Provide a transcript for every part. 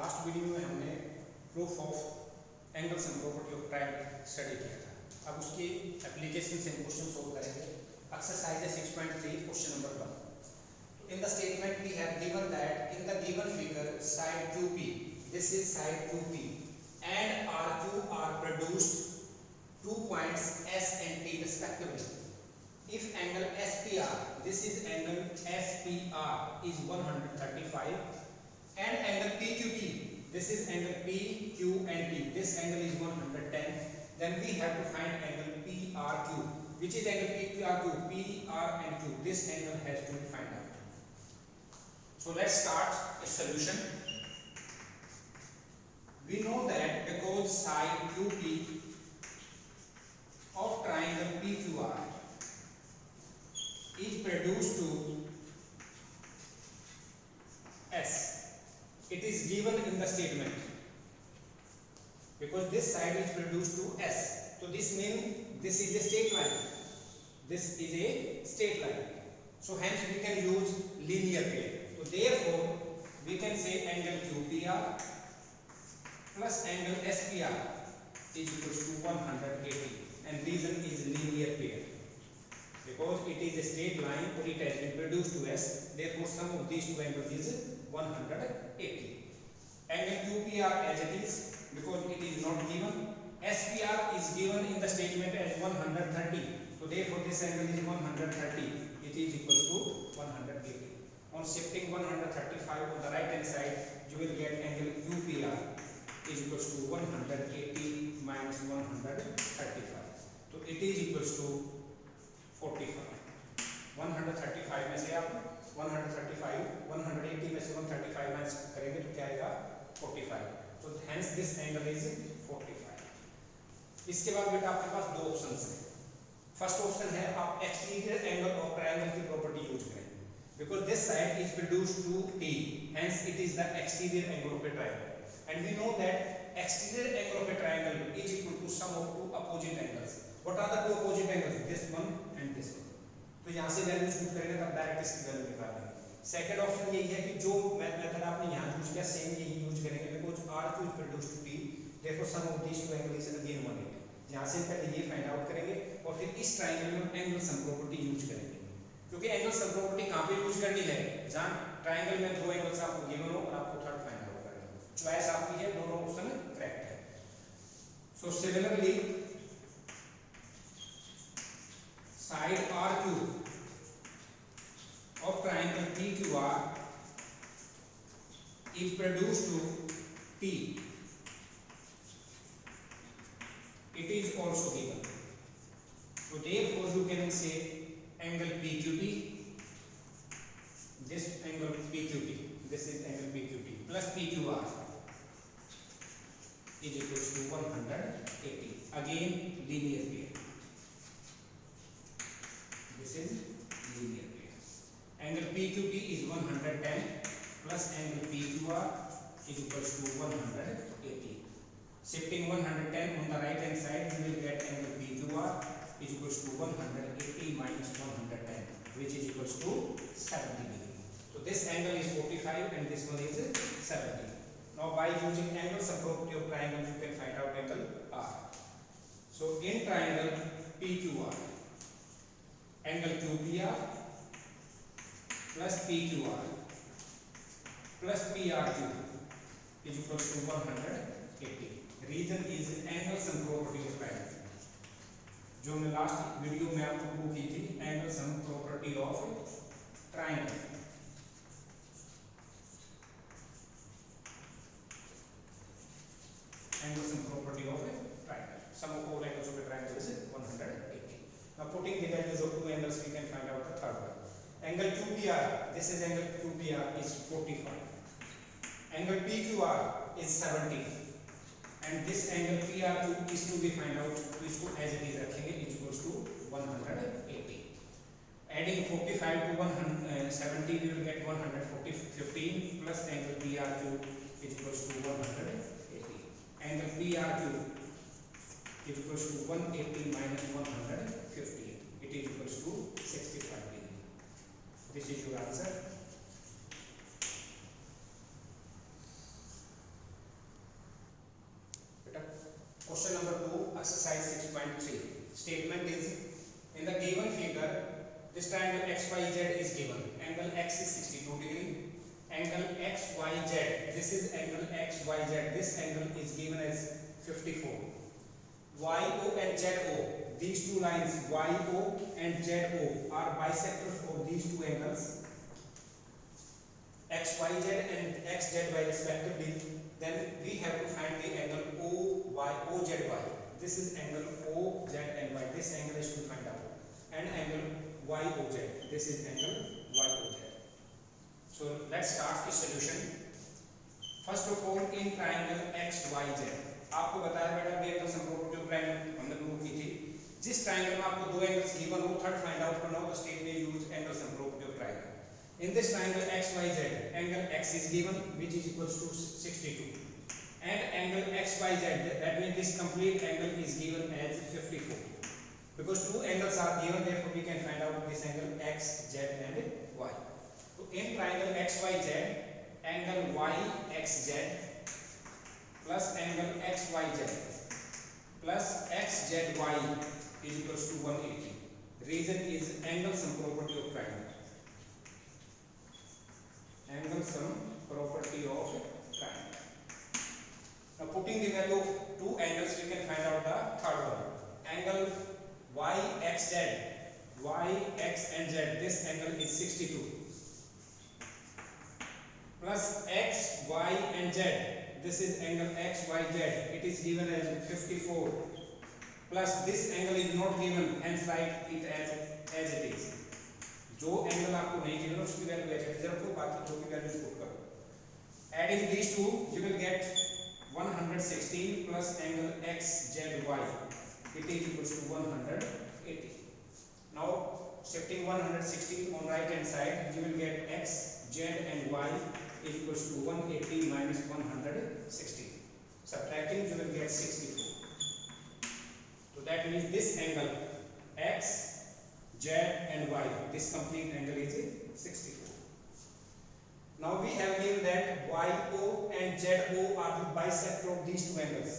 Last video में हमने proof of angles and property of triangle study किया था। अब उसकी एप्लीकेशन से हम क्वेश्चन सोल्व करेंगे। Exercise 6.3 question number 1। In the statement we have given that in the given figure side 2p, this is side 2p, and RQ are produced 2 points S and T respectively. If angle SPR, this is angle SPR, is 135, and angle PQT, this is angle PQ and T, this angle is 110, then we have to find angle PRQ, which is angle PQRQ, PR and Q. This angle has to be found out. So let's start a solution. We know that because side 2p of triangle PQR is produced to S. It is given in the statement because this side is produced to S. So this means this is a straight line. This is a straight line. So hence we can use linear pair. So therefore we can say angle QPR plus angle SPR is equals to 180, and reason is linear pair. Because it is a straight line or it has been produced to S, therefore sum of these two angles is 180. Angle QPR as it is, because it is not given. SPR is given in the statement as 130, so therefore this angle is 130. It is equal to 180. On shifting 135 on the right hand side, you will get angle QPR is equal to 180 minus 135. So it is equals to 45. 135 में से आप 180 में से 135 minus करेंगे तो क्या आएगा 45. तो hence this angle is 45. इसके बाद बेटा आपके पास दो ऑप्शंस हैं. फर्स्ट ऑप्शन है आप एक्सटीरियर एंगल ऑफ ट्रायंगल की प्रॉपर्टी यूज करें, because this side is produced to T, hence it is the exterior angle of a triangle, and we know that exterior angle of a triangle is equal to sum of two opposite angles. What are the two opposite angles? This one and this one. तो यहाँ से value put करेंगे तब direct इसकी value निकाल लेंगे. Second option यही है कि जो मेथड आपने यहाँ यूज किया सेम यही यूज करेंगे, because RQ is produced to T, therefore sum of these two angles is again 180. यहाँ से पहले ये फाइंड आउट करेंगे और फिर इस ट्रायंगल में एंगल सम प्रॉपर्टी यूज करेंगे, क्योंकि एंगल सम प्रॉपर्टी कहाँ पे यूज करनी है? जहाँ ट्रायंगल में दो एंगल्स आपको गिवन हो और आपको थर्ड फाइंड आउट करना हो. चॉइस आपकी है, दोनों ऑप्शन करेक्ट है. So similarly side RQ of triangle PQR is produced to T. It is also given. So therefore you can say angle PQT, this angle PQT, this is angle PQT plus PQR is equal to 180. Again linear pair. This is linear pair. Angle PQT is 110 plus angle PQR is equals to 180. Shifting 110 on the right hand side, you will get angle PQR is equals to 180 minus 110, which is equals to 70 degree. So this angle is 45 and this one is 70. Now by using angle sum property of triangle, you can find out angle R. So in triangle PQR, angle QPR plus PQR plus PRQ is equal to 180. Reason is angle sum property of triangle, जो मैं last video में आपको prove की थी. Angle sum property of triangle. Angle sum property of a triangle. Sum of all angles of a triangle is 180. Now putting the values of two angles, we can find out the third one. Angle QPR, this is angle QPR is 45. Angle PQR is 70, and this angle PRQ is to be find out, तो इसको as it is रखेंगे, is equals to 180. Adding 45 to 170, we will get 115 plus angle PRQ is equals to 180. Angle PRQ is equals to 180 minus 115. It is equals to 65 degree. This is your answer. Question number 2, exercise 6.3. Statement is, in the given figure, this triangle XYZ is given. Angle X is 62 degree. Angle XYZ, this is angle XYZ. This angle is given as 54. YO and ZO, these two lines YO and ZO are bisectors of these two angles, XYZ and XZY respectively. Then we have to find the angle OZY. This is angle OZ and Y. This angle is to find out. And angle YOZ. This is angle YOZ. So let's start the solution. First of all, in triangle XYZ, आपको बताया बेटा भी angle समरूप जो triangle हमने prove की थी, जिस ट्रायंगल में आपको दो एंगल्स गिवन हो, थर्ड फाइंड आउट करना हो तो स्टेट में यूज एंगल समरूप जो triangle. In this triangle XYZ, angle X is given, which is equals to 62, and angle XYZ, that means this complete angle is given as 54. Because two angles are given, therefore we can find out this angle X, Z and Y. So in triangle XYZ, angle YXZ plus angle XYZ plus XZY is equals to 180. Reason is angle sum property of triangle. Angle sum property of triangle. Now putting the value of two angles, we can find out the third one. Angle YXZ, YX and Z, this angle is 62. Plus X, Y and Z, this is angle XYZ, it is given as 54. Plus this angle is not given, hence write it as it is. जो angle आपको नहीं given उसकी value as it is रखो, बाकी जो की values put करो. Adding these two, you will get 116 plus angle XZY. It is equals to 180. Now shifting 116 on right hand side, you will get X, Z and Y is equals to 180 minus 160. Subtracting, you will get 64. So that means this angle X, Z and Y, this complete angle is 64. Now we have given that YO and ZO are the bisector of these two angles.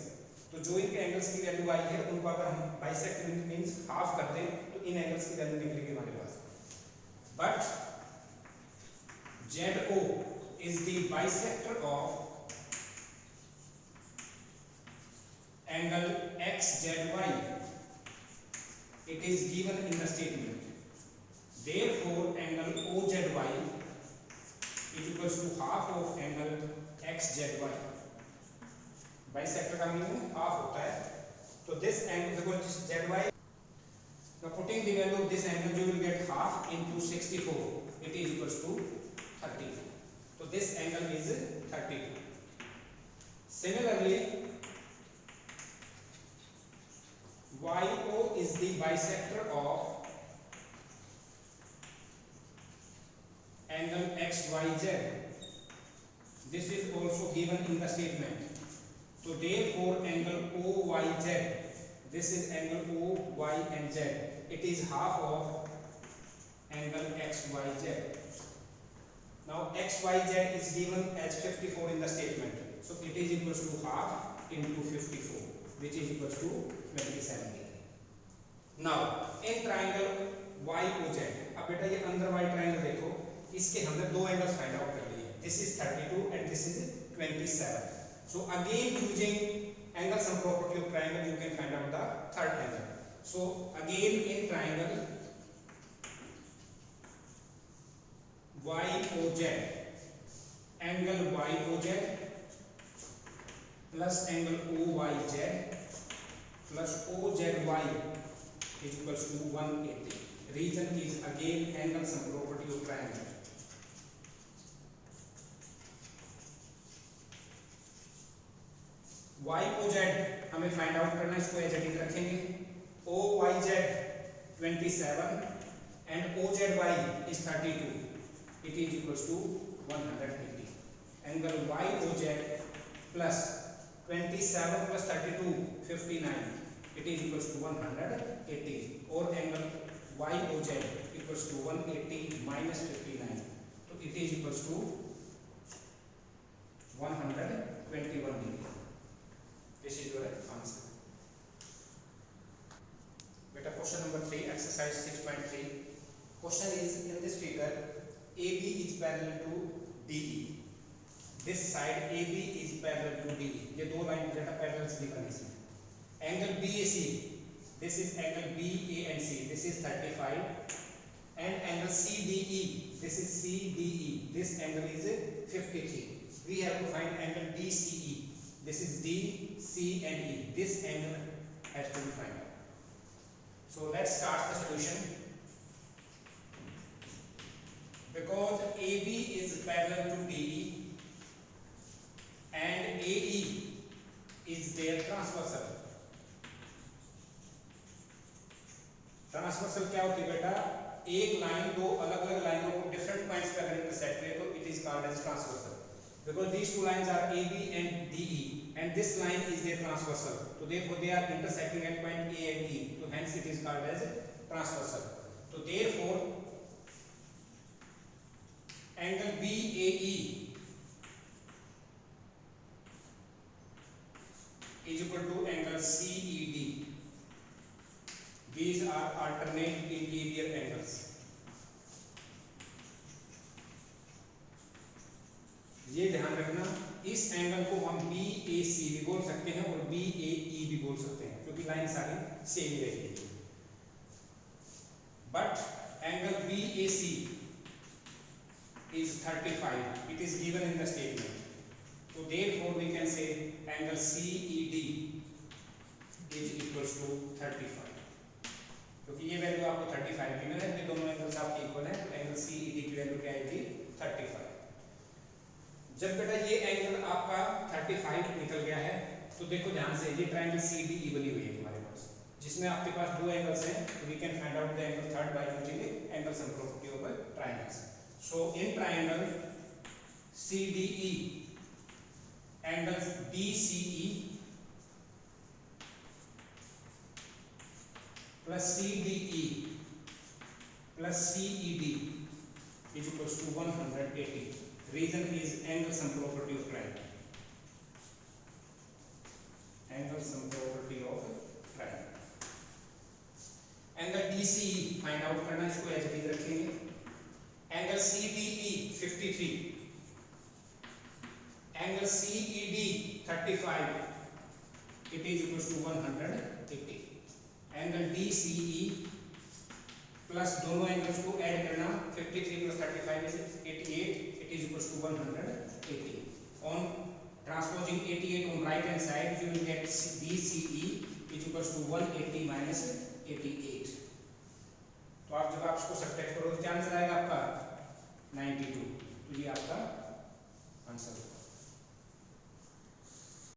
तो जो इनके angles की value आई है उनको अगर हम bisect means half कर दें तो इन एंगल्स की वैल्यू निकलेगी हमारे पास. But ZO is the bisector of angle XZY. It is given in the statement. Therefore, angle OZY is equals to half of angle XZY. Bisector का मीनिंग हाफ होता है. तो this angle because ZY. Now putting the value of this angle, you will get half into 64. It is equals to 30. So this angle is 32. Similarly, YO is the bisector of angle XYZ. This is also given in the statement. So therefore angle OYZ, this is angle OY and Z, it is half of angle XYZ. Now XYZ is given as 54 in the statement. So it is equals to half into 54, which is equals to 27 degree. Now in triangle YOZ, अब बेटा ये अंदर वाली triangle देखो, इसके हमने दो angles find out कर लिए. This is 32 and this is 27. So again using angle sum property of triangle, you can find out the third angle. So again in triangle YOZ, angle YOZ plus angle OYZ plus OZY is equals to 180. Reason is again angle sum property of triangle. YOZ हमें find out करना है, इसको as it is रखेंगे. OYZ 27 and OZY is 32. It is equals to 180. Angle YOZ plus 27 plus 32 59. It is equals to 180. Or angle YOZ equals to 180 minus 59. So it is equals to 121 degree. This is your answer. Parallel to DE, this side AB is parallel to DE। ये दो line डेटा parallel दिखाने इसमें। Angle BAC, this is angle BANC, this is 35, and angle CDE, this is CDE, this angle is 53. We have to find angle DCE, this is D, C and E, this angle has to be found. So let's start the solution. Because AB is parallel to DE and AE is their transversal. Transversal क्या होती है बेटा, एक line दो अलग अलग लाइनों को डिफरेंट पॉइंट्स पे अगर इंटरसेक्ट करे तो it is called as transversal. Because these two lines are AB and DE and this line is their transversal, so therefore they are intersecting at point A and E, so hence it is called as transversal. So therefore angle BAE is equal to angle CED. These are alternate interior angles. ये ध्यान रखना, इस angle को हम BAC भी बोल सकते हैं और BAE भी बोल सकते हैं क्योंकि लाइन सारी सेम ही रहेगी। But angle BAC is 35. It is given in the statement. So therefore we can say angle CED is equals to 35. क्योंकि ये वैल्यू आपको 35 गिवन है, ये दोनों एंगल्स आपके इक्वल हैं, तो एंगल CED की वैल्यू क्या आएगी 35। जब बेटा ये एंगल आपका 35 निकल गया है तो देखो ध्यान से, ये ट्रायंगल CDE बनी हुई है हमारे पास, जिसमें आपके पास दो एंगल्स हैं, तो we can find out the angle third by using angle sum property of triangles. So in triangle CDE angle DCE plus CDE plus CED is equals to 180. Reason is angle sum property of triangle. Angle sum property of triangle. Angle DCE find out करना, इसको ऐसे ही रखेंगे। Angle CDE 53, angle CED 35, it is equals to 180. Angle DCE plus दोनों angles को add करना, 53 plus 35 is 88, it is equals to 180. On transposing 88 on right hand side, you will get DCE is equals to 180 minus 88. तो आप जब आप इसको subtract करोगे क्या आंसर आएगा आपका 92। तो ये आपका आंसर होगा।